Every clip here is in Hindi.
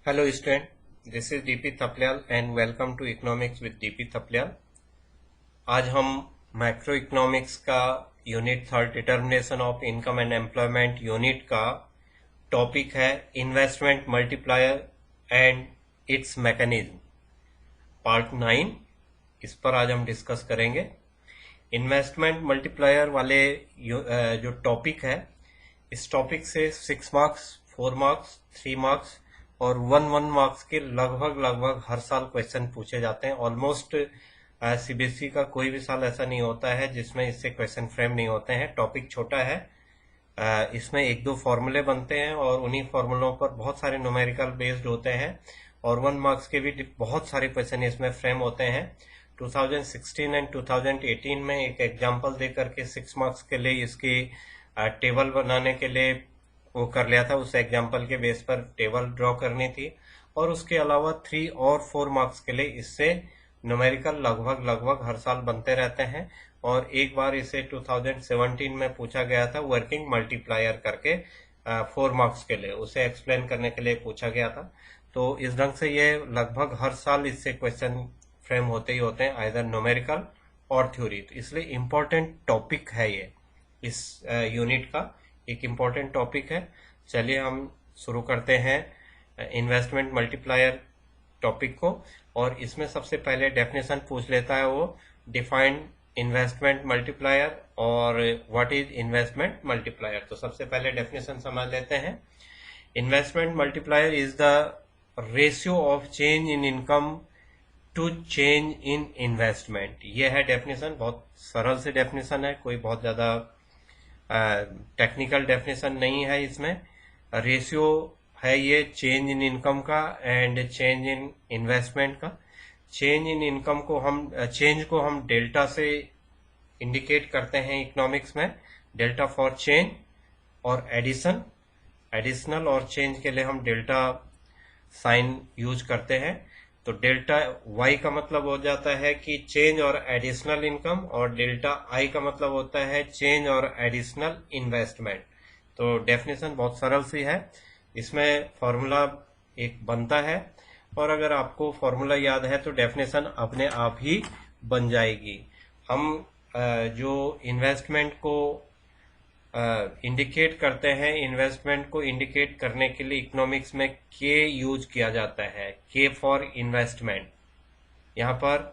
Hello student, this is DP Thaplyal and welcome to Economics with DP Thaplyal। आज हम मैक्रो इकोनॉमिक्स का unit third determination of income and employment unit का टॉपिक है investment multiplier and it's mechanism, part 9। इस पर आज हम डिस्कस करेंगे। इन्वेस्टमेंट मल्टीप्लायर वाले जो टॉपिक है, इस टॉपिक से 6 मार्क्स, 4 मार्क्स, 3 मार्क्स और 1 मार्क्स के लगभग हर साल क्वेश्चन पूछे जाते हैं। ऑलमोस्ट सीबीएसई का कोई भी साल ऐसा नहीं होता है जिसमें इससे क्वेश्चन फ्रेम नहीं होते हैं। टॉपिक छोटा है, इसमें 1-2 फॉर्मूले बनते हैं और उन्हीं फॉर्मूलों पर बहुत सारे न्यूमेरिकल बेस्ड होते हैं और 1 मार्क्स के भी बहुत सारे क्वेश्चन इसमें फ्रेम होते हैं। 2016 एंड 2018 में एक एग्जाम्पल दे करके 6 मार्क्स के लिए इसकी टेबल बनाने के लिए वो कर लिया था। उस एग्जाम्पल के बेस पर टेबल ड्रॉ करनी थी और उसके अलावा 3 और 4 मार्क्स के लिए इससे न्यूमेरिकल लगभग हर साल बनते रहते हैं। और एक बार इसे 2017 में पूछा गया था वर्किंग मल्टीप्लायर करके 4 मार्क्स के लिए, उसे एक्सप्लेन करने के लिए पूछा गया था। तो इस ढंग से ये लगभग हर साल इससे क्वेश्चन फ्रेम होते ही होते हैं, आइदर न्यूमेरिकल और थ्योरी। तो इसलिए इम्पोर्टेंट टॉपिक है ये, इस यूनिट का एक इम्पोर्टेंट टॉपिक है। चलिए हम शुरू करते हैं इन्वेस्टमेंट मल्टीप्लायर टॉपिक को। और इसमें सबसे पहले डेफिनेशन पूछ लेता है वो, डिफाइंड इन्वेस्टमेंट मल्टीप्लायर और व्हाट इज इन्वेस्टमेंट मल्टीप्लायर। तो सबसे पहले डेफिनेशन समझ लेते हैं। Investment multiplier is the ratio of change in income to change in investment. ये है डेफिनेशन, बहुत सरल से डेफिनेशन है, कोई बहुत ज्यादा टेक्निकल डेफिनेशन नहीं है। इसमें रेशियो है ये चेंज इन इनकम का एंड चेंज इन इन्वेस्टमेंट का। चेंज इन इनकम को हम डेल्टा से इंडिकेट करते हैं इकोनॉमिक्स में, डेल्टा फॉर चेंज और एडिशनल और चेंज के लिए हम डेल्टा साइन यूज करते हैं। तो डेल्टा वाई का मतलब हो जाता है कि चेंज और एडिशनल इनकम, और डेल्टा आई का मतलब होता है चेंज और एडिशनल इन्वेस्टमेंट। तो डेफिनेशन बहुत सरल सी है, इसमें फॉर्मूला एक बनता है और अगर आपको फॉर्मूला याद है तो डेफिनेशन अपने आप ही बन जाएगी। हम जो इन्वेस्टमेंट को इंडिकेट करते हैं, इन्वेस्टमेंट को इंडिकेट करने के लिए इकोनॉमिक्स में के यूज किया जाता है, के फॉर इन्वेस्टमेंट। यहाँ पर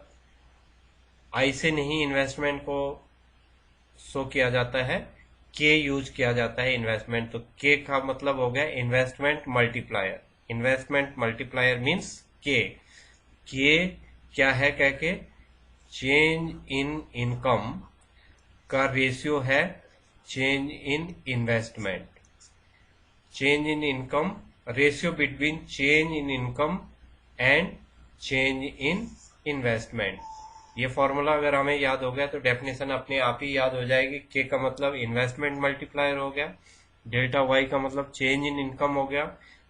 आई से नहीं इन्वेस्टमेंट को शो किया जाता है, के यूज किया जाता है इन्वेस्टमेंट। तो के का मतलब हो गया investment multiplier. Investment multiplier means के क्या है, कह के चेंज इन इनकम का रेशियो है change in investment. Change in income, ratio between change in income and change in investment. ये फॉर्मूला अगर हमें याद हो गया तो डेफिनेशन अपने आप ही याद हो जाएगी। के का मतलब इन्वेस्टमेंट मल्टीप्लायर हो गया, डेल्टा वाई का मतलब चेंज इन इनकम हो गया,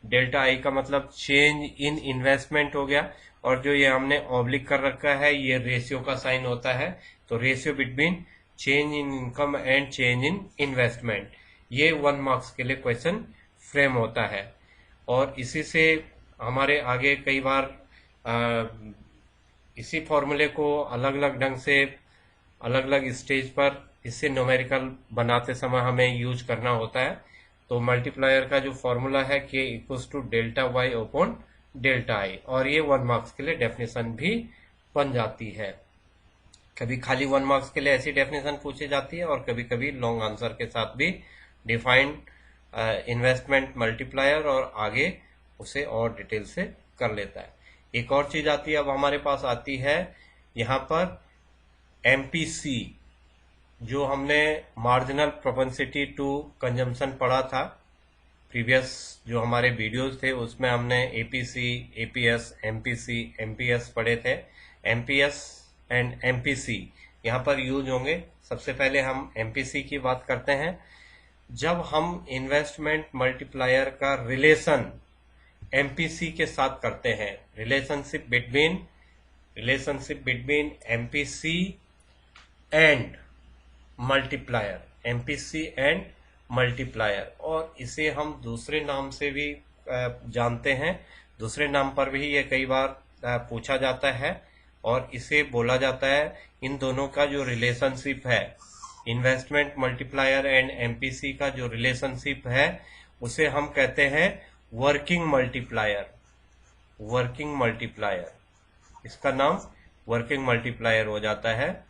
डेल्टा आई का मतलब चेंज इन इन्वेस्टमेंट हो गया, और जो ये हमने ऑब्लिक कर रखा है ये रेशियो का साइन होता है। तो ratio between change in income and change in investment, ये 1 मार्क्स के लिए क्वेश्चन फ्रेम होता है। और इसी से हमारे आगे कई बार इसी फॉर्मूले को अलग अलग ढंग से अलग अलग स्टेज पर इससे न्यूमेरिकल बनाते समय हमें यूज करना होता है। तो मल्टीप्लायर का जो फॉर्मूला है K equals to delta Y upon delta I, और ये 1 मार्क्स के लिए डेफिनेशन भी बन जाती है। कभी खाली 1 मार्क्स के लिए ऐसी डेफिनेशन पूछी जाती है और कभी कभी लॉन्ग आंसर के साथ भी डिफाइंड इन्वेस्टमेंट मल्टीप्लायर, और आगे उसे और डिटेल से कर लेता है। एक और चीज आती है, अब हमारे पास आती है यहाँ पर एमपीसी, जो हमने मार्जिनल प्रोपेंसिटी टू कंजम्पशन पढ़ा था प्रीवियस जो हमारे वीडियोस थे, उसमें हमने एपीसी, एपीएस, एमपीसी, एमपीएस पढ़े थे। एमपीएस एंड एमपीसी यहाँ पर यूज होंगे। सबसे पहले हम एमपीसी की बात करते हैं। जब हम इन्वेस्टमेंट मल्टीप्लायर का रिलेशन एमपीसी के साथ करते हैं, relationship between MPC and multiplier, MPC and multiplier, और इसे हम दूसरे नाम से भी जानते हैं। दूसरे नाम पर भी ये कई बार पूछा जाता है, और इसे बोला जाता है, इन दोनों का जो रिलेशनशिप है, इन्वेस्टमेंट मल्टीप्लायर एंड एमपीसी का जो रिलेशनशिप है, उसे हम कहते हैं वर्किंग मल्टीप्लायर। वर्किंग मल्टीप्लायर, इसका नाम वर्किंग मल्टीप्लायर हो जाता है।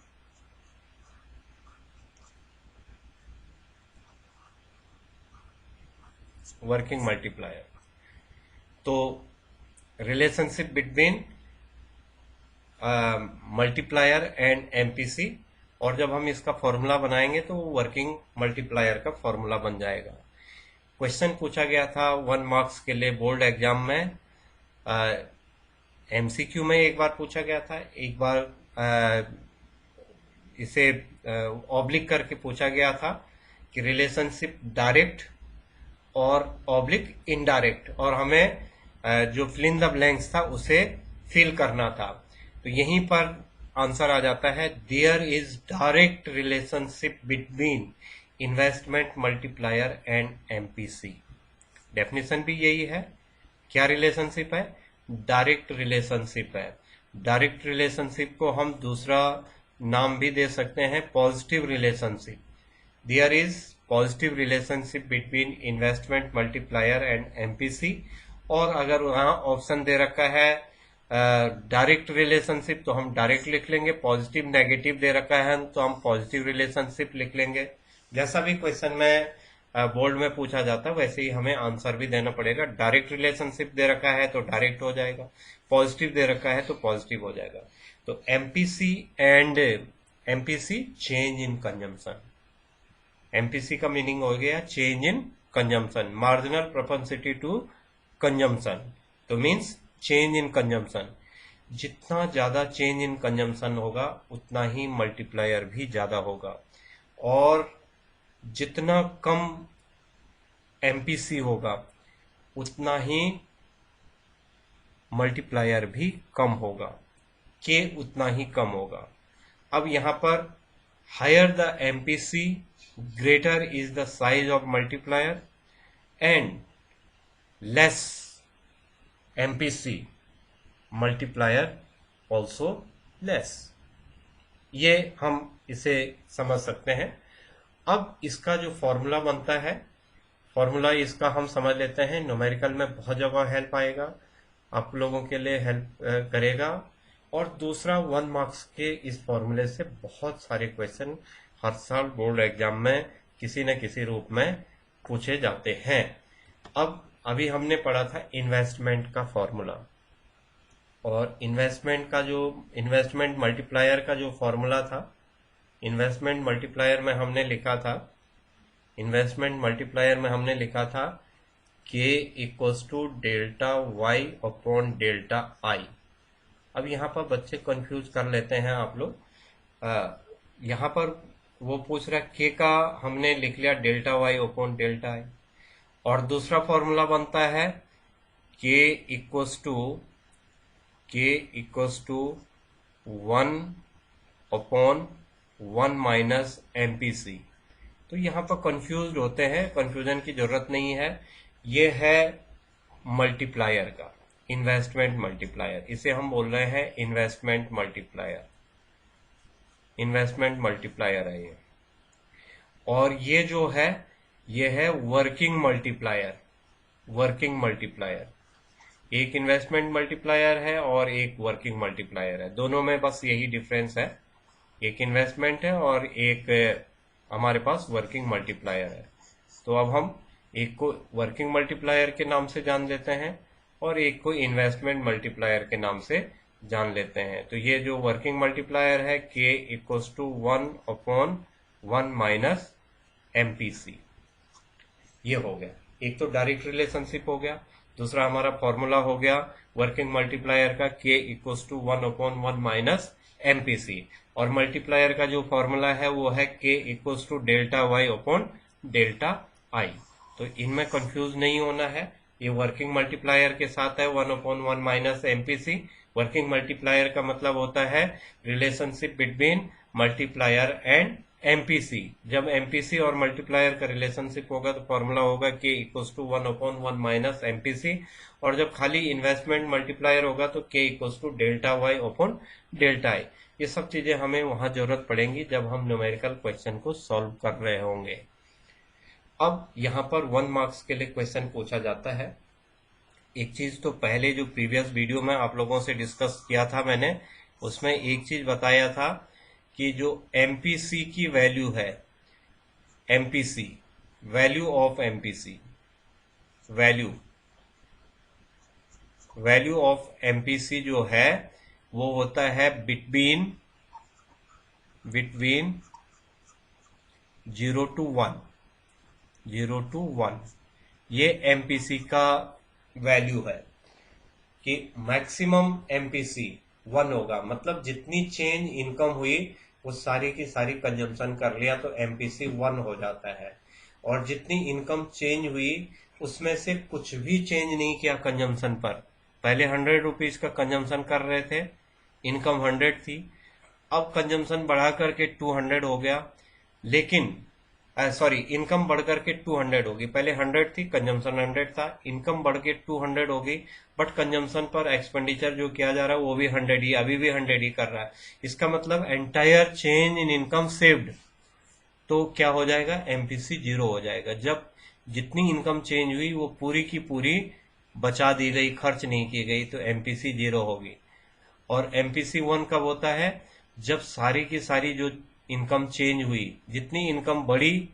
Working multiplier. तो relationship between multiplier and MPC, और जब हम इसका फॉर्मूला बनाएंगे तो वर्किंग मल्टीप्लायर का फॉर्मूला बन जाएगा। क्वेश्चन पूछा गया था 1 मार्क्स के लिए बोर्ड एग्जाम में, एमसीक्यू में एक बार पूछा गया था, एक बार इसे ऑब्लिक करके पूछा गया था कि रिलेशनशिप डायरेक्ट और ऑब्लिक इनडायरेक्ट, और हमें जो फिल इन द ब्लैंक्स था उसे फिल करना था। तो यहीं पर आंसर आ जाता है, there is direct relationship between investment multiplier and MPC. Definition भी यही है। क्या रिलेशनशिप है? डायरेक्ट रिलेशनशिप है। डायरेक्ट रिलेशनशिप को हम दूसरा नाम भी दे सकते हैं, positive relationship. There is positive relationship between investment multiplier and MPC. और अगर वहाँ ऑप्शन दे रखा है डायरेक्ट रिलेशनशिप, तो हम डायरेक्ट लिख लेंगे। पॉजिटिव नेगेटिव दे रखा है तो हम पॉजिटिव रिलेशनशिप लिख लेंगे। जैसा भी क्वेश्चन में बोर्ड में पूछा जाता है वैसे ही हमें आंसर भी देना पड़ेगा। डायरेक्ट रिलेशनशिप दे रखा है तो डायरेक्ट हो जाएगा, पॉजिटिव दे रखा है तो पॉजिटिव हो जाएगा। तो MPC and MPC, change in consumption. MPC का मीनिंग हो गया change in consumption, marginal propensity to consumption. तो मीन्स चेंज इन कंजम्पशन। जितना ज्यादा चेंज इन कंजम्पशन होगा उतना ही मल्टीप्लायर भी ज्यादा होगा, और जितना कम एमपीसी होगा उतना ही मल्टीप्लायर भी कम होगा, के उतना ही कम होगा। अब यहां पर higher the MPC greater is the size of multiplier and less MPC multiplier also less. ये हम इसे समझ सकते हैं। अब इसका जो फॉर्मूला बनता है, फॉर्मूला इसका हम समझ लेते हैं। न्यूमेरिकल में बहुत जगह हेल्प आएगा, आप लोगों के लिए हेल्प करेगा। और दूसरा 1 मार्क्स के इस फॉर्मूले से बहुत सारे क्वेश्चन हर साल बोर्ड एग्जाम में किसी न किसी रूप में पूछे जाते हैं। अब अभी हमने पढ़ा था इन्वेस्टमेंट का फॉर्मूला, और इन्वेस्टमेंट मल्टीप्लायर का जो फॉर्मूला था, इन्वेस्टमेंट मल्टीप्लायर में हमने लिखा था K equals to delta Y upon delta I. अब यहाँ पर बच्चे कंफ्यूज कर लेते हैं आप लोग। यहाँ पर वो पूछ रहा है K का हमने लिख लिया delta Y upon delta I, और दूसरा फॉर्मूला बनता है K equals to 1 upon 1 minus MPC. तो यहाँ पर कंफ्यूज होते हैं, कंफ्यूजन की जरूरत नहीं है। ये है मल्टीप्लायर का, इन्वेस्टमेंट मल्टीप्लायर, इसे हम बोल रहे हैं इन्वेस्टमेंट मल्टीप्लायर है ये। और ये जो है ये है वर्किंग मल्टीप्लायर। एक इन्वेस्टमेंट मल्टीप्लायर है और एक वर्किंग मल्टीप्लायर है, दोनों में बस यही डिफरेंस है, एक इन्वेस्टमेंट है और एक हमारे पास वर्किंग मल्टीप्लायर है। तो अब हम एक को वर्किंग मल्टीप्लायर के नाम से जान लेते हैं और एक को इन्वेस्टमेंट मल्टीप्लायर के नाम से जान लेते हैं। तो ये जो वर्किंग मल्टीप्लायर है K equals to 1 upon 1 minus MPC, ये हो गया। एक तो डायरेक्ट रिलेशनशिप हो गया, दूसरा हमारा फॉर्मूला हो गया वर्किंग मल्टीप्लायर का K equals to 1 upon 1 minus MPC, और मल्टीप्लायर का जो फॉर्मूला है वो है K equals to delta Y upon delta I. तो इनमें कंफ्यूज नहीं होना है, ये वर्किंग मल्टीप्लायर के साथ है 1 upon 1 minus MPC. Working multiplier का मतलब होता है relationship between multiplier and MPC, जब एमपीसी और मल्टीप्लायर का रिलेशनशिप होगा तो फॉर्मूला होगा K equals to 1/1 minus MPC, और जब खाली इन्वेस्टमेंट मल्टीप्लायर होगा तो K equals to delta Y upon delta I. ये सब चीजें हमें वहां जरूरत पड़ेंगी जब हम न्यूमेरिकल क्वेश्चन को सॉल्व कर रहे होंगे। अब यहाँ पर 1 मार्क्स के लिए क्वेश्चन पूछा जाता है। एक चीज तो पहले जो प्रीवियस वीडियो में आप लोगों से डिस्कस किया था मैंने, उसमें एक चीज बताया था कि जो एमपीसी की वैल्यू है, MPC value of MPC, value of MPC जो है वो होता है बिटवीन 0 to 1, ये एमपीसी का वैल्यू है कि मैक्सिमम एमपीसी 1 होगा, मतलब जितनी चेंज इनकम हुई वो सारी की सारी कंजम्पशन कर लिया तो एमपीसी 1 हो जाता है। और जितनी इनकम चेंज हुई उसमें से कुछ भी चेंज नहीं किया कंजम्पशन पर, पहले 100 रुपीज का कंजम्पशन कर रहे थे, इनकम 100 थी, अब कंजम्पशन बढ़ा करके 200 हो गया, लेकिन सॉरी इनकम बढ़ करके 200 होगी, पहले 100 थी, कंजम्पशन 100 था, इनकम बढ़ के 200 होगी, बट कंजम्पशन पर एक्सपेंडिचर जो किया जा रहा है वो भी 100 ही, अभी भी 100 ही कर रहा है। इसका मतलब entire change in income saved, तो क्या हो जाएगा, एमपीसी 0 हो जाएगा। जब जितनी इनकम चेंज हुई वो पूरी की पूरी बचा दी गई, खर्च नहीं की गई, तो एमपीसी 0 होगी। और एमपीसी 1 कब होता है, जब सारी की सारी जो इनकम चेंज हुई, जितनी इनकम बढ़ी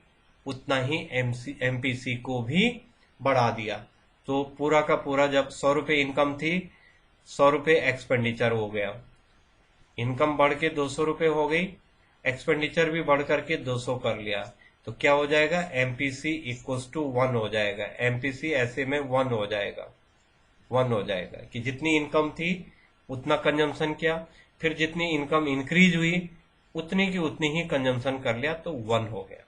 उतना ही एमपीसी को भी बढ़ा दिया। तो पूरा का पूरा जब 100 रुपए इनकम थी, 100 रुपए एक्सपेंडिचर हो गया, इनकम बढ़ के 200 रुपए हो गई, एक्सपेंडिचर भी बढ़ करके 200 कर लिया, तो क्या हो जाएगा, एमपीसी इक्वल्स टू 1 हो जाएगा। एमपीसी ऐसे में 1 हो जाएगा, 1 हो जाएगा कि जितनी इनकम थी उतना कंजम्पशन किया, फिर जितनी इनकम इंक्रीज हुई उतनी की उतनी ही कंजम्पशन कर लिया, तो 1 हो गया।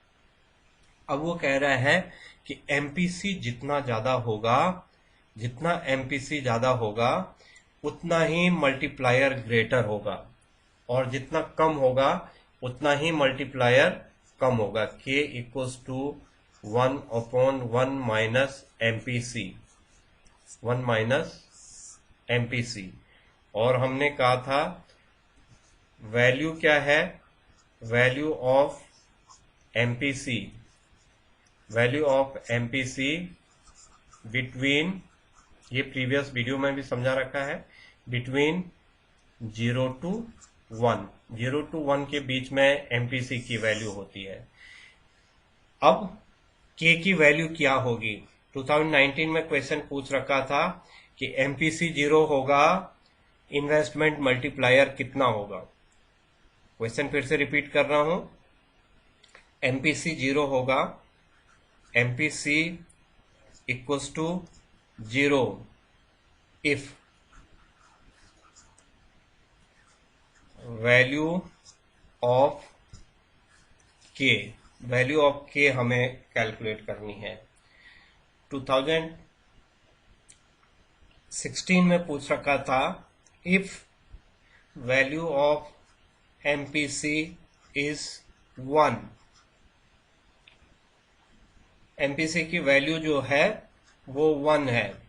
अब वो कह रहा है कि एमपीसी जितना ज्यादा होगा, जितना एमपीसी ज्यादा होगा उतना ही मल्टीप्लायर ग्रेटर होगा, और जितना कम होगा उतना ही मल्टीप्लायर कम होगा। K equals to 1/1 minus MPC, 1 minus MPC. और हमने कहा था वैल्यू क्या है, value of MPC, value of MPC between, ये प्रीवियस वीडियो में भी समझा रखा है, बिटवीन 0 to 1, 0 to 1 के बीच में एमपीसी की वैल्यू होती है। अब के की वैल्यू क्या होगी, 2019 में क्वेश्चन पूछ रखा था कि एमपीसी 0 होगा, इन्वेस्टमेंट मल्टीप्लायर कितना होगा। क्वेश्चन फिर से रिपीट कर रहा हूं, एमपीसी 0 होगा, MPC equals to 0 if value of K, value of K हमें कैलकुलेट करनी है। 2016 में पूछ रखा था if value of MPC is 1, MPC की वैल्यू जो है वो 1 है,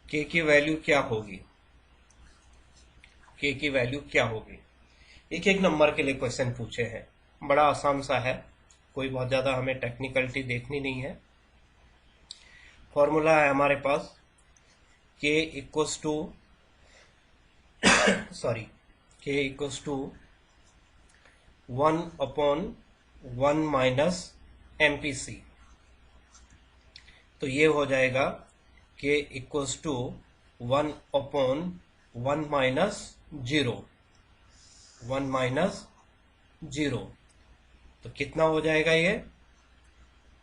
के की वैल्यू क्या होगी, के की वैल्यू क्या होगी। एक एक नंबर के लिए क्वेश्चन पूछे हैं, बड़ा आसान सा है, कोई बहुत ज्यादा हमें टेक्निकलिटी देखनी नहीं है। फॉर्मूला है हमारे पास के इक्वल्स टू सॉरी के इक्वल्स टू 1/1 माइनस एमपीसी, तो ये हो जाएगा K equals to 1/1 minus 0, 1 minus 0, तो कितना हो जाएगा ये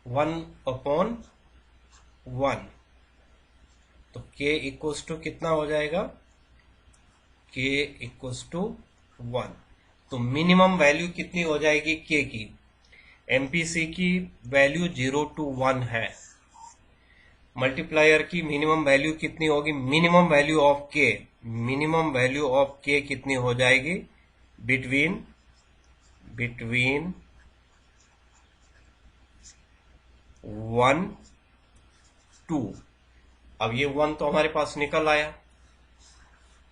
1/1, तो के इक्वल्स टू कितना हो जाएगा, के इक्वल्स टू 1। तो मिनिमम वैल्यू कितनी हो जाएगी के की, एमपीसी की वैल्यू 0 to 1 है, मल्टीप्लायर की मिनिमम वैल्यू कितनी होगी, मिनिमम वैल्यू ऑफ के, मिनिमम वैल्यू ऑफ के कितनी हो जाएगी, बिटवीन बिटवीन 1 2। अब ये 1 तो हमारे पास निकल आया।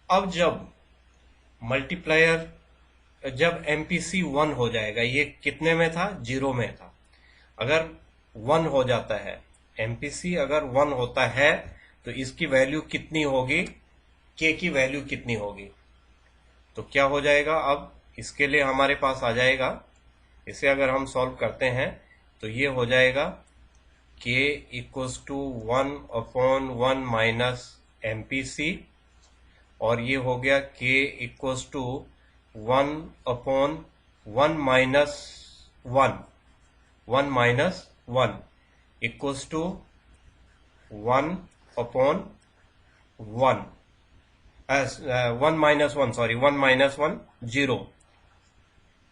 अब जब मल्टीप्लायर, जब एमपीसी 1 हो जाएगा, ये कितने में था? 0 में था। अगर 1 हो जाता है, एमपीसी अगर 1 होता है तो इसकी वैल्यू कितनी होगी? के की वैल्यू कितनी होगी? तो क्या हो जाएगा? अब इसके लिए हमारे पास आ जाएगा, इसे अगर हम सॉल्व करते हैं तो ये हो जाएगा k equals to 1/1 minus MPC, और ये हो गया k equals to 1/1 minus 1 minus 1 equals to 1/1 1 minus 1, sorry 1 minus 1 0,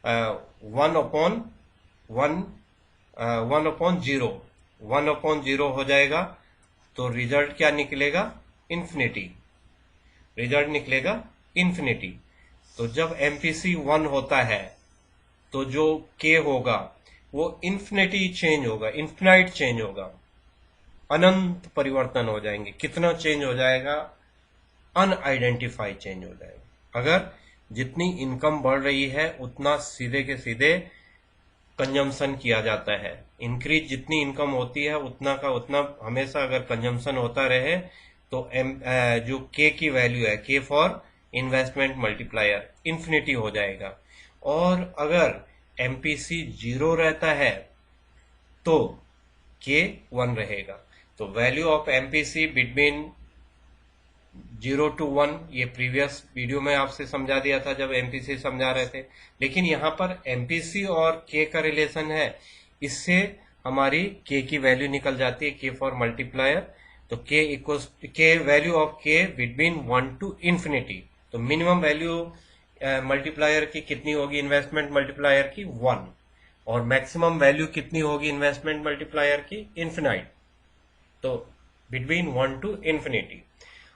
1/0, 1/0 हो जाएगा। तो रिजल्ट क्या निकलेगा? इन्फिनिटी। रिजल्ट निकलेगा इन्फिनिटी। तो जब एमपीसी 1 होता है तो जो के होगा वो इन्फिनिटी चेंज होगा, इन्फिनाइट चेंज होगा, अनंत परिवर्तन हो जाएंगे। कितना चेंज हो जाएगा? अनआइडेंटिफाइड चेंज हो जाएगा। अगर जितनी इनकम बढ़ रही है उतना सीधे के सीधे कंजम्पशन किया जाता है। इंक्रीज जितनी इनकम होती है उतना का उतना हमेशा अगर कंजम्पशन होता रहे तो जो के की वैल्यू है, के फॉर इन्वेस्टमेंट मल्टीप्लायर, इन्फिनिटी हो जाएगा। और अगर एमपीसी 0 रहता है तो के 1 रहेगा। तो value of MPC between 0 to 1, ये प्रीवियस वीडियो में आपसे समझा दिया था जब एमपीसी समझा रहे थे। लेकिन यहाँ पर एमपीसी और के का रिलेशन है, इससे हमारी के की वैल्यू निकल जाती है, के फॉर मल्टीप्लायर। तो के इक्वल्स के वैल्यू ऑफ के बिटवीन 1 to इन्फिनिटी। तो मिनिमम वैल्यू मल्टीप्लायर की कितनी होगी? इन्वेस्टमेंट मल्टीप्लायर की 1, और मैक्सिमम वैल्यू कितनी होगी इन्वेस्टमेंट मल्टीप्लायर की? इन्फिनाइट। तो बिटवीन 1 to इन्फिनिटी।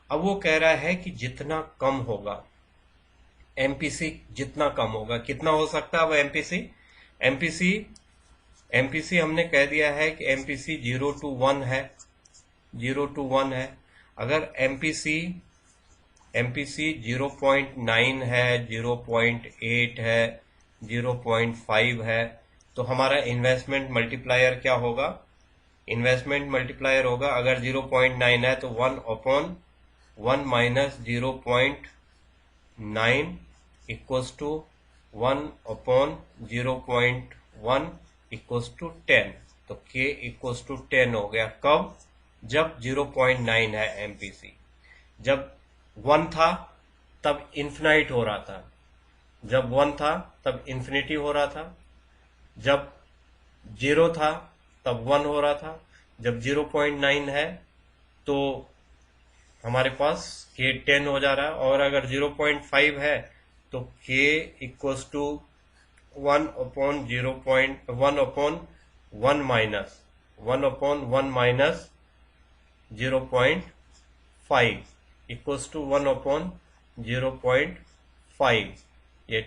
अब वो कह रहा है कि जितना कम होगा एमपीसी, जितना कम होगा, कितना हो सकता है अब एमपीसी? एमपीसी हमने कह दिया है कि एमपीसी 0 to 1 है, 0 to 1 है। अगर एमपीसी 0.9 है, 0.8 है, 0.5 है, तो हमारा इन्वेस्टमेंट मल्टीप्लायर क्या होगा? इन्वेस्टमेंट मल्टीप्लायर होगा, अगर 0.9 है तो 1/1 minus 0.9 equals to 1/0.1 equals to 10। तो k इक्वल्स टू 10 हो गया। कब? जब 0.9 है एमपीसी। जब 1 था तब इन्फिनाइट हो रहा था, जब 1 था तब इन्फिनिटी हो रहा था, जब 0 था तब 1 हो रहा था, जब 0.9 है तो हमारे पास k 10 हो जा रहा है, और अगर 0.5 है तो k equals to 1/1 minus 0.5 equals to 1/0.5। ये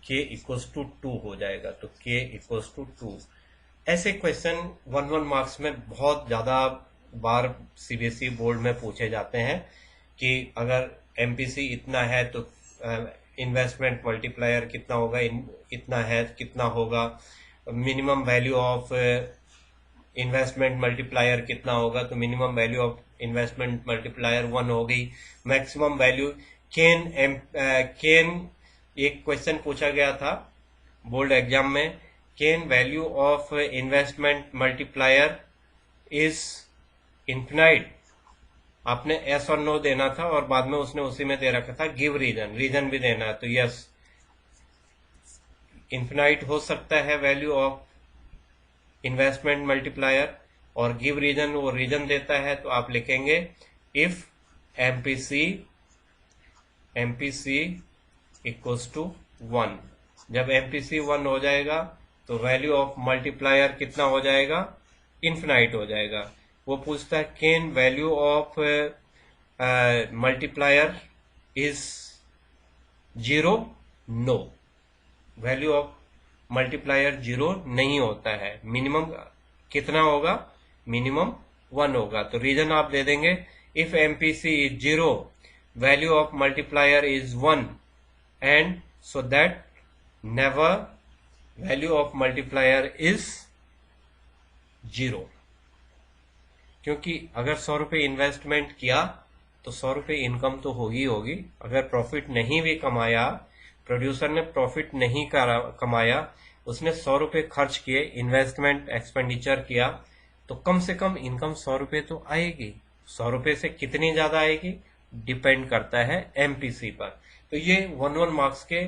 k इक्वल्स टू 2 हो जाएगा। तो k इक्वल्स टू 2। ऐसे क्वेश्चन 1 मार्क्स में बहुत ज़्यादा बार सीबीएसई बोर्ड में पूछे जाते हैं कि अगर एमपीसी इतना है तो इन्वेस्टमेंट मल्टीप्लायर कितना होगा, इतना है कितना होगा, minimum value of investment multiplier कितना होगा, तो minimum value of investment multiplier 1 हो गई। मैक्सिमम वैल्यू कैन एक क्वेश्चन पूछा गया था बोर्ड एग्जाम में, can value of investment multiplier is infinite. आपने एस और नो देना था और बाद में उसने उसी में दे रखा था गिव रीजन, रीजन भी देना है। तो यस, इन्फिनाइट हो सकता है वैल्यू ऑफ इन्वेस्टमेंट मल्टीप्लायर, और गिव रीजन, वो रीजन देता है तो आप लिखेंगे इफ एमपीसी इक्वल्स टू 1। जब एमपीसी 1 हो जाएगा तो वैल्यू ऑफ मल्टीप्लायर कितना हो जाएगा? इन्फिनाइट हो जाएगा। वो पूछता है can value of multiplier is 0? No, value of multiplier 0 नहीं होता है। मिनिमम कितना होगा? मिनिमम 1 होगा। तो रीजन आप दे देंगे, if MPC is 0, value of multiplier is 1 and so that never value of multiplier is 0। क्योंकि अगर 100 रुपये इन्वेस्टमेंट किया तो 100 रुपये इनकम तो होगी होगी। अगर प्रॉफिट नहीं भी कमाया, प्रोड्यूसर ने प्रॉफिट नहीं कमाया, उसने 100 रुपये खर्च किए, इन्वेस्टमेंट एक्सपेंडिचर किया, तो कम से कम इनकम 100 रुपये तो आएगी। 100 रुपये से कितनी ज्यादा आएगी डिपेंड करता है एमपीसी पर। तो ये 1 मार्क्स के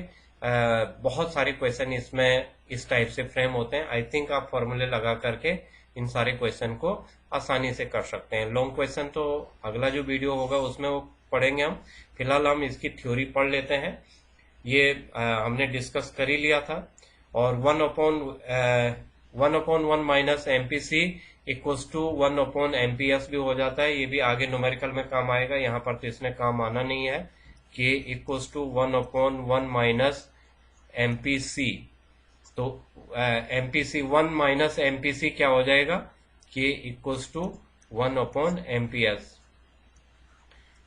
बहुत सारे क्वेश्चन इसमें इस टाइप से फ्रेम होते हैं। आई थिंक आप फॉर्मूले लगा करके इन सारे क्वेश्चन को आसानी से कर सकते हैं। लॉन्ग क्वेश्चन तो अगला जो वीडियो होगा उसमें वो पढ़ेंगे हम। फिलहाल हम इसकी थ्योरी पढ़ लेते हैं। ये हमने डिस्कस कर ही लिया था। और 1/1 minus MPC equals to 1/MPS भी हो जाता है। ये भी आगे न्यूमेरिकल में काम आएगा, यहाँ पर तो इसमें काम आना नहीं है। कि इक्वल्स टू 1/1 माइनस एमपीसी, तो एमपीसी 1 माइनस एमपीसी क्या हो जाएगा? K equals to 1/MPS।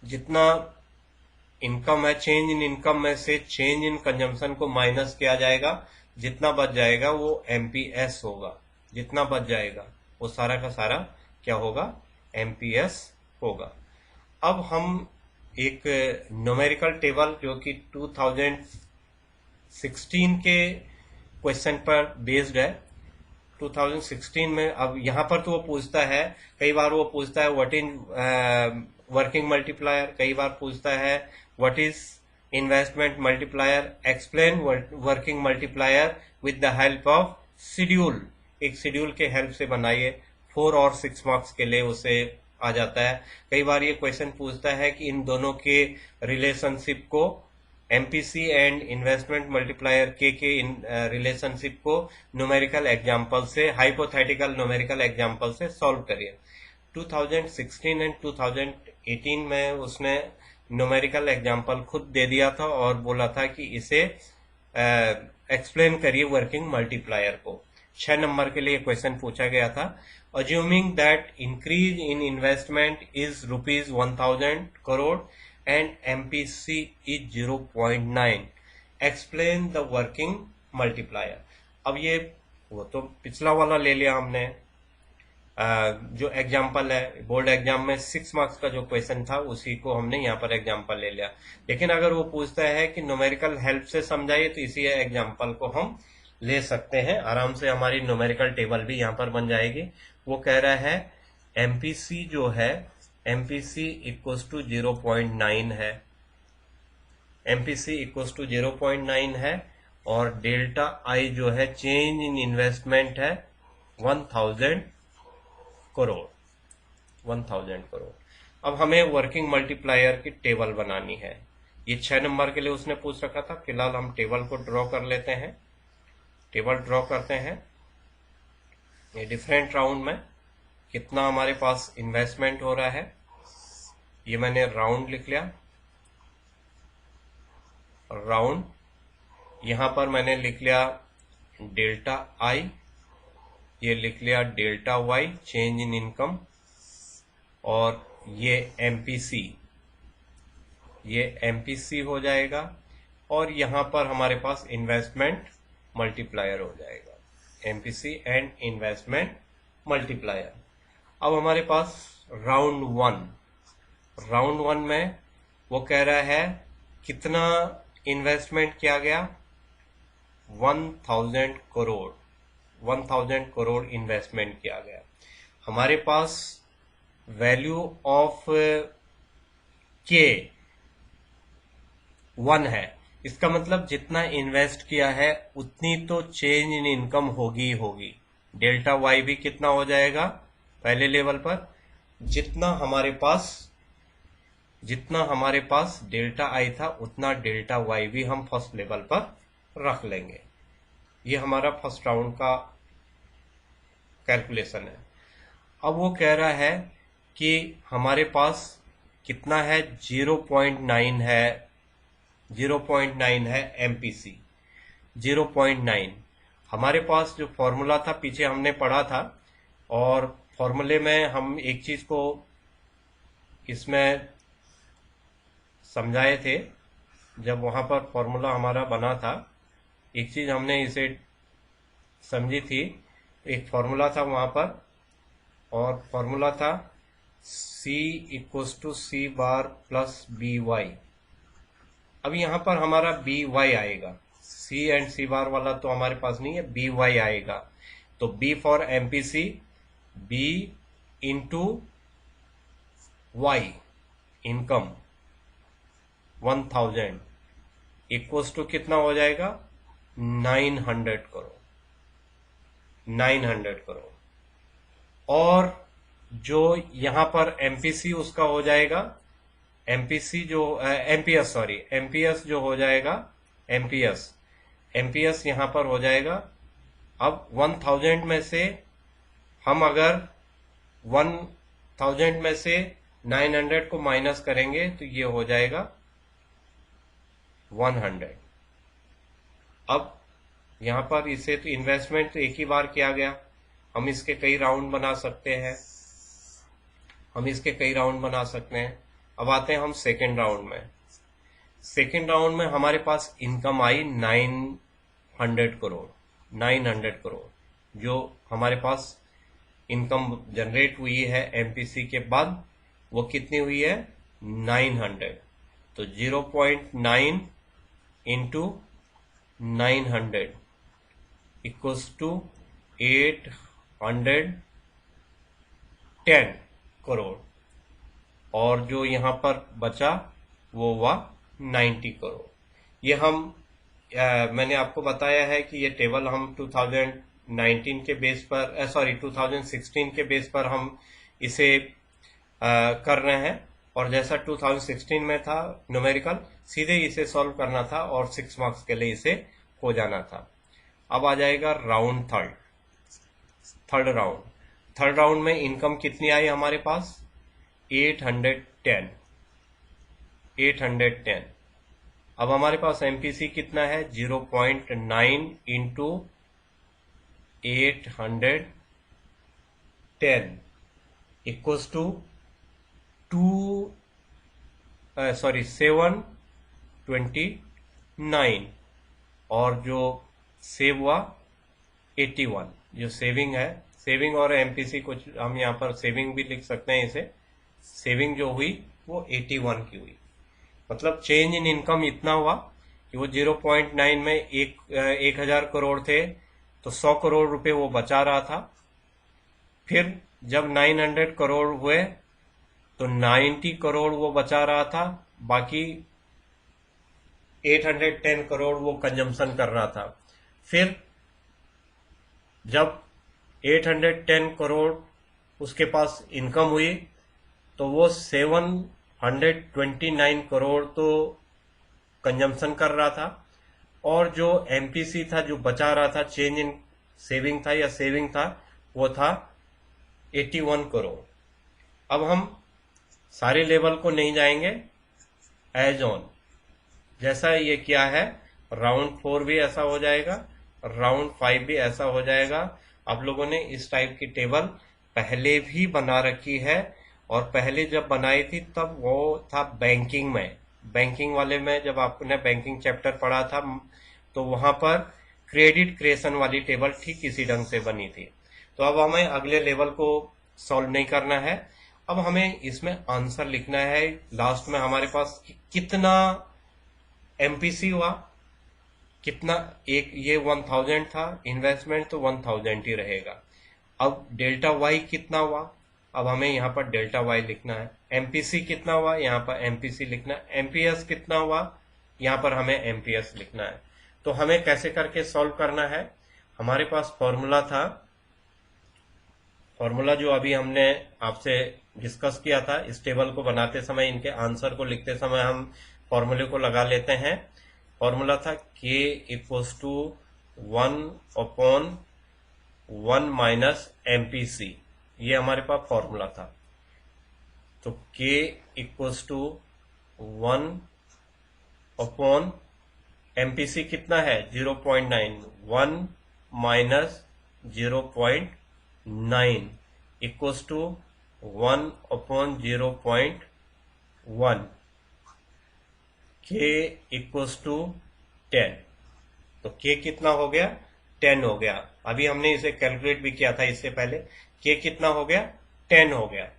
जितना इनकम है, चेंज इन इनकम में से चेंज इन कंजम्पशन को माइनस किया जाएगा, जितना बच जाएगा वो एमपीएस होगा। जितना बच जाएगा वो सारा का सारा क्या होगा? एमपीएस होगा। अब हम एक न्यूमेरिकल टेबल जो कि 2016 के क्वेश्चन पर बेस्ड है, 2016 में। अब यहाँ पर तो वो पूछता है, कई बार वो पूछता है व्हाट इज वर्किंग मल्टीप्लायर, कई बार पूछता है what is investment multiplier, explain working multiplier with the help of schedule. एक शेड्यूल के हेल्प से बनाइए। 4 और 6 मार्क्स के लिए उसे आ जाता है। कई बार ये क्वेश्चन पूछता है कि इन दोनों के रिलेशनशिप को, एमपीसी एंड इन्वेस्टमेंट मल्टीप्लायर के रिलेशनशिप को न्यूमेरिकल एग्जांपल से, हाइपोथेटिकल न्यूमेरिकल एग्जांपल से सॉल्व करिए। 2016 एंड 2018 में उसने न्यूमेरिकल एग्जांपल खुद दे दिया था और बोला था कि इसे एक्सप्लेन करिए वर्किंग मल्टीप्लायर को। 6 नंबर के लिए क्वेश्चन पूछा गया था। Assuming that increase in investment is ₹1000 crore and MPC is 0.9, explain the working multiplier। अब ये वो तो पिछला वाला ले लिया हमने, जो एग्जाम्पल है बोर्ड एग्जाम में 6 मार्क्स का जो क्वेश्चन था उसी को हमने यहाँ पर एग्जाम्पल ले लिया। लेकिन अगर वो पूछता है कि न्यूमेरिकल हेल्प से समझाइए तो इसी एग्जाम्पल को हम ले सकते हैं। आराम से हमारी न्यूमेरिकल टेबल भी यहाँ पर बन जाएगी। वो कह रहा है एमपीसी जो है, एमपीसी इक्वल्स टू 0.9 है, एमपीसी इक्वल्स टू 0.9 है, और डेल्टा आई जो है चेंज इन इन्वेस्टमेंट है 1000 करोड़। 1000 करोड़। अब हमें वर्किंग मल्टीप्लायर की टेबल बनानी है। ये 6 नंबर के लिए उसने पूछ रखा था। फिलहाल हम टेबल को ड्रॉ कर लेते हैं। टेबल ड्रॉ करते हैं। ये डिफरेंट राउंड में कितना हमारे पास इन्वेस्टमेंट हो रहा है, ये मैंने राउंड लिख लिया। राउंड, यहां पर मैंने लिख लिया डेल्टा आई, ये लिख लिया delta Y change in income, और ये एमपीसी, ये एमपीसी हो जाएगा, और यहां पर हमारे पास इन्वेस्टमेंट मल्टीप्लायर हो जाएगा, एमपीसी एंड इन्वेस्टमेंट मल्टीप्लायर। अब हमारे पास राउंड वन में वो कह रहा है कितना इन्वेस्टमेंट किया गया, 1000 करोड़, 1000 करोड़ इन्वेस्टमेंट किया गया। हमारे पास वैल्यू ऑफ के 1 है, इसका मतलब जितना इन्वेस्ट किया है उतनी तो चेंज इन इनकम होगी। डेल्टा वाई भी कितना हो जाएगा पहले लेवल पर, जितना हमारे पास डेल्टा आई था उतना डेल्टा वाई भी हम फर्स्ट लेवल पर रख लेंगे। ये हमारा फर्स्ट राउंड का कैलकुलेशन है। अब वो कह रहा है कि हमारे पास कितना है, 0.9 है, 0.9 है एमपीसी, 0.9। हमारे पास जो फॉर्मूला था पीछे हमने पढ़ा था, और फॉर्मूले में हम एक चीज को इसमें समझाए थे। जब वहां पर फॉर्मूला हमारा बना था, एक चीज हमने इसे समझी थी। एक फॉर्मूला था वहां पर, और फॉर्मूला था C equals to C bar plus B Y. अब यहाँ पर हमारा बी वाई आएगा, C एंड C बार वाला तो हमारे पास नहीं है, बी वाई आएगा। तो B for MPC, B into Y income 1000 equals to कितना हो जाएगा, 900 करोड़। 900 करोड़। और जो यहां पर एमपीसी उसका हो जाएगा, एमपीसी जो एमपीएस, सॉरी एमपीएस जो हो जाएगा, एमपीएस यहां पर हो जाएगा। अब 1000 में से हम अगर 1000 में से 900 को माइनस करेंगे तो ये हो जाएगा 100। अब यहां पर इसे तो इन्वेस्टमेंट तो एक ही बार किया गया, हम इसके कई राउंड बना सकते हैं, अब आते हैं हम सेकेंड राउंड में। सेकेंड राउंड में हमारे पास इनकम आई 900 करोड़। 900 करोड़ जो हमारे पास इनकम जनरेट हुई है एमपीसी के बाद, वो कितनी हुई है, 900। तो 0.9 इंटू 900 इक्वल्स टू 810 करोड़। और जो यहां पर बचा वो हुआ 90 करोड़। ये हम मैंने आपको बताया है कि ये टेबल हम 2019 के बेस पर, सॉरी 2016 के बेस पर हम इसे कर रहे हैं। और जैसा 2016 में था न्यूमेरिकल, सीधे इसे सॉल्व करना था और 6 मार्क्स के लिए इसे हो जाना था। अब आ जाएगा राउंड थर्ड राउंड में इनकम कितनी आई हमारे पास, 810। अब हमारे पास एमपीसी कितना है, 0.9 इंटू 810 इक्वल्स टू 729। और जो सेव हुआ 81, जो सेविंग है, सेविंग और एमपीसी कुछ हम यहाँ पर सेविंग भी लिख सकते हैं इसे, सेविंग जो हुई वो 81 की हुई। मतलब चेंज इन इनकम इतना हुआ कि वो 0.9 में 1000 करोड़ थे तो 100 करोड़ रुपए वो बचा रहा था। फिर जब 900 करोड़ हुए तो 90 करोड़ वो बचा रहा था, बाकी 810 करोड़ वो कंजम्पशन कर रहा था। फिर जब 810 करोड़ उसके पास इनकम हुई तो वो 729 करोड़ तो कंजम्पशन कर रहा था, और जो एमपीसी था जो बचा रहा था, चेंज इन सेविंग था या सेविंग था, वो था 81 करोड़। अब हम सारे लेवल को नहीं जाएंगे, एज ऑन जैसा ये किया है, राउंड 4 भी ऐसा हो जाएगा, राउंड 5 भी ऐसा हो जाएगा। आप लोगों ने इस टाइप की टेबल पहले भी बना रखी है, और पहले जब बनाई थी तब वो था बैंकिंग में, बैंकिंग वाले में जब आपने बैंकिंग चैप्टर पढ़ा था तो वहां पर क्रेडिट क्रिएशन वाली टेबल ठीक इसी ढंग से बनी थी। तो अब हमें अगले लेवल को सॉल्व नहीं करना है, अब हमें इसमें आंसर लिखना है लास्ट में हमारे पास कितना एमपीसी हुआ, कितना, एक ये 1000 था इन्वेस्टमेंट तो 1000 ही रहेगा। अब डेल्टा वाई कितना हुआ, अब हमें यहाँ पर डेल्टा वाई लिखना है। एमपीसी कितना हुआ, यहाँ पर एमपीसी लिखना है। एमपीएस कितना हुआ, यहाँ पर हमें एमपीएस लिखना है। तो हमें कैसे करके सॉल्व करना है, हमारे पास फॉर्मूला था, फॉर्मूला जो अभी हमने आपसे डिस्कस किया था, इस टेबल को बनाते समय, इनके आंसर को लिखते समय हम फॉर्मूले को लगा लेते हैं। फॉर्मूला था k equals to 1/1 minus MPC, ये हमारे पास फॉर्मूला था। तो k इक्वल्स टू 1/, एमपीसी कितना है 0.9, 1 माइनस 0.9 इक्वल्स टू 1/0.1, के इक्वल्स टू 10। तो के कितना हो गया? 10 हो गया। अभी हमने इसे कैलकुलेट भी किया था इससे पहले। के कितना हो गया? 10 हो गया।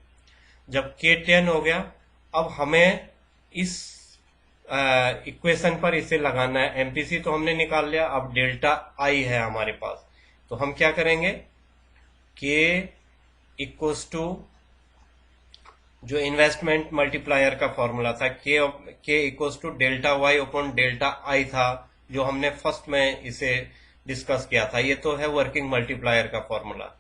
जब के 10 हो गया, अब हमें इस इक्वेशन पर इसे लगाना है। एमपीसी तो हमने निकाल लिया, अब डेल्टा आई है हमारे पास। तो हम क्या करेंगे? के इक्वल्स टू जो इन्वेस्टमेंट मल्टीप्लायर का फॉर्मूला था, K equals to delta Y upon delta I था, जो हमने फर्स्ट में इसे डिस्कस किया था। ये तो है वर्किंग मल्टीप्लायर का फॉर्मूला।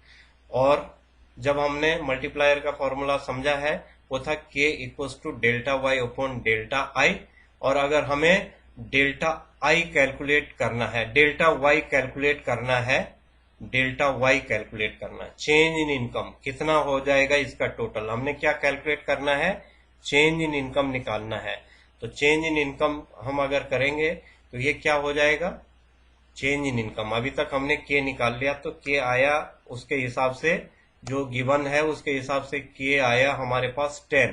और जब हमने मल्टीप्लायर का फॉर्मूला समझा है, वो था K equals to delta Y upon delta I. और अगर हमें डेल्टा आई कैलकुलेट करना है, डेल्टा वाई कैलकुलेट करना है, डेल्टा वाई कैलकुलेट करना है, चेंज इन इनकम कितना हो जाएगा इसका टोटल, हमने क्या कैलकुलेट करना है? चेंज इन इनकम निकालना है। तो चेंज इन इनकम हम अगर करेंगे तो ये क्या हो जाएगा? Change in income. अभी तक हमने के निकाल लिया, तो के आया उसके हिसाब से, जो गिवन है उसके हिसाब से के आया हमारे पास 10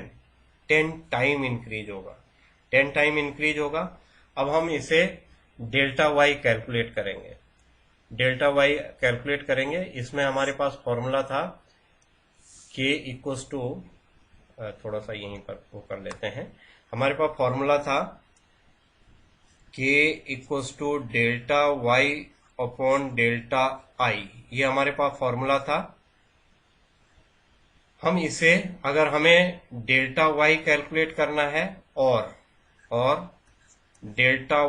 टाइम इंक्रीज होगा, 10 टाइम इंक्रीज होगा। अब हम इसे डेल्टा वाई कैलकुलेट करेंगे। डेल्टा वाई कैलकुलेट करेंगे, इसमें हमारे पास फॉर्मूला था के इक्वल्स टू, थोड़ा सा यहीं पर वो कर लेते हैं, हमारे पास फॉर्मूला था K equals to delta Y upon delta I. ये हमारे पास फॉर्मूला था। हम इसे, अगर हमें डेल्टा वाई कैलकुलेट करना है और डेल्टा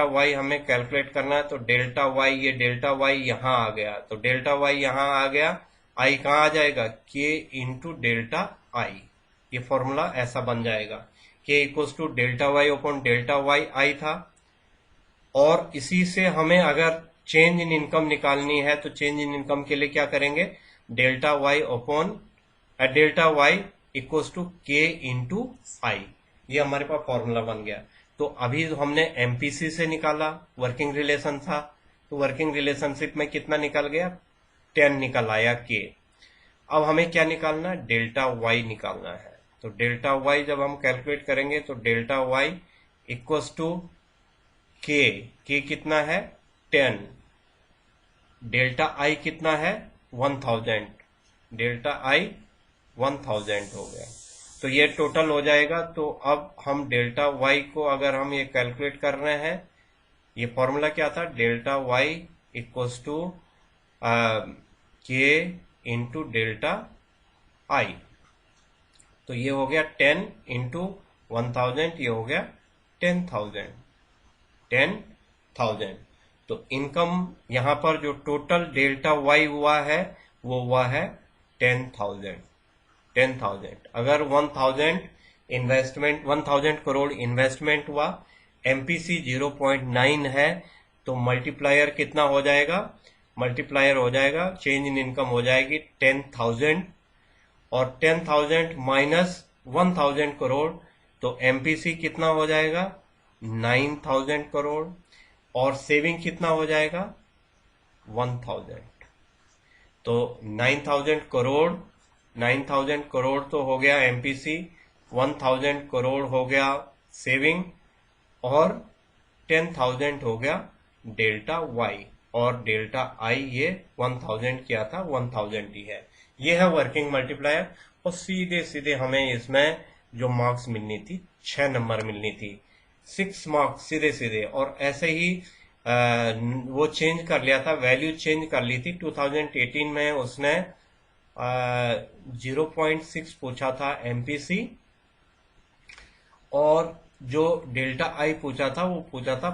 वाई हमें कैलकुलेट करना है, तो डेल्टा वाई, ये डेल्टा वाई यहाँ आ गया, तो डेल्टा वाई यहाँ आ गया, आई कहाँ आ जाएगा? के इंटू डेल्टा आई। ये फॉर्मूला ऐसा बन जाएगा, K equals to delta Y upon delta Y I था। और इसी से हमें अगर चेंज इन इनकम निकालनी है, तो चेंज इन इनकम के लिए क्या करेंगे? Delta Y upon delta Y equals to K into I. ये हमारे पास फॉर्मूला बन गया। तो अभी हमने एमपीसी से निकाला, वर्किंग रिलेशन था, तो वर्किंग रिलेशनशिप में कितना निकल गया? 10 निकल आया के। अब हमें क्या निकालना है? डेल्टा वाई निकालना है। तो डेल्टा वाई जब हम कैलकुलेट करेंगे, तो डेल्टा वाई इक्वल्स टू के कितना है? 10। डेल्टा आई कितना है? 1000। डेल्टा आई 1000 हो गया। तो ये टोटल हो जाएगा। तो अब हम डेल्टा वाई को अगर हम ये कैलकुलेट कर रहे हैं, ये फॉर्मूला क्या था? Delta Y equals to K into delta I. तो ये हो गया 10 इंटू 1000, ये हो गया 10,000। 10,000। तो इनकम यहाँ पर जो टोटल डेल्टा वाई हुआ है, वो हुआ है 10,000। 10,000। अगर 1000 करोड़ इन्वेस्टमेंट हुआ, एमपीसी 0.9 है, तो मल्टीप्लायर कितना हो जाएगा? मल्टीप्लायर हो जाएगा, चेंज इन इनकम हो जाएगी 10,000, और 10,000 माइनस 1000 करोड़, तो एमपीसी कितना हो जाएगा? 9,000 करोड़। और सेविंग कितना हो जाएगा? 1000। तो 9,000 करोड़ तो हो गया एमपीसी, 1000 करोड़ हो गया सेविंग, और 10,000 हो गया डेल्टा वाई, और डेल्टा आई ये 1000 क्या था? 1000 ही है। ये है वर्किंग मल्टीप्लायर। और सीधे सीधे हमें इसमें जो मार्क्स मिलनी थी, 6 नंबर मिलनी थी, 6 मार्क्स सीधे सीधे। और ऐसे ही वो चेंज कर लिया था, वैल्यू चेंज कर ली थी 2018 में। उसने 0.6 पूछा था एमपीसी, और जो डेल्टा आई पूछा था, वो पूछा था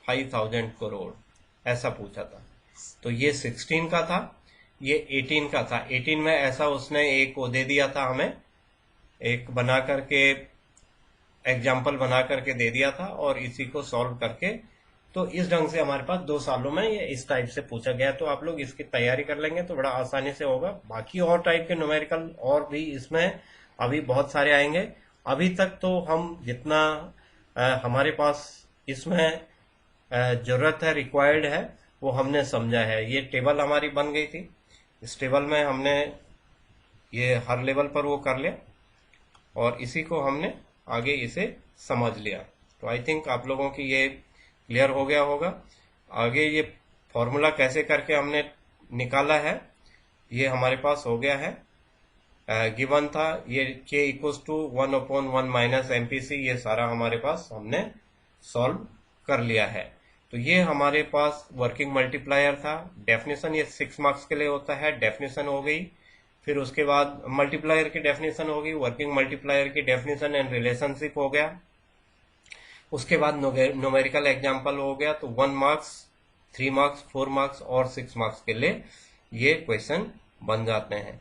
5,000 करोड़, ऐसा पूछा था। तो ये 16 का था, ये 18 का था। 18 में ऐसा उसने एक वो दे दिया था हमें, एक बना करके, एग्जाम्पल बना करके दे दिया था, और इसी को सॉल्व करके, तो इस ढंग से हमारे पास 2 सालों में ये इस टाइप से पूछा गया। तो आप लोग इसकी तैयारी कर लेंगे तो बड़ा आसानी से होगा। बाकी और टाइप के न्यूमेरिकल और भी इसमें अभी बहुत सारे आएंगे। अभी तक तो हम जितना हमारे पास इसमें जरूरत है, रिक्वायर्ड है, वो हमने समझा है। ये टेबल हमारी बन गई थी। इस टेबल में हमने ये हर लेवल पर वो कर लिया और इसी को हमने आगे इसे समझ लिया। तो आई थिंक आप लोगों की ये क्लियर हो गया होगा। आगे ये फॉर्मूला कैसे करके हमने निकाला है, ये हमारे पास हो गया है। गिवन था ये k equals to 1/1 minus MPC, ये सारा हमारे पास हमने सॉल्व कर लिया है। तो ये हमारे पास वर्किंग मल्टीप्लायर था। डेफिनेशन ये 6 मार्क्स के लिए होता है, डेफिनेशन हो गई। फिर उसके बाद मल्टीप्लायर की डेफिनेशन होगी, वर्किंग मल्टीप्लायर की डेफिनेशन एंड रिलेशनशिप हो गया। उसके बाद न्यूमेरिकल एग्जाम्पल हो गया। तो 1 मार्क्स, 3 मार्क्स, 4 मार्क्स और 6 मार्क्स के लिए ये क्वेश्चन बन जाते हैं।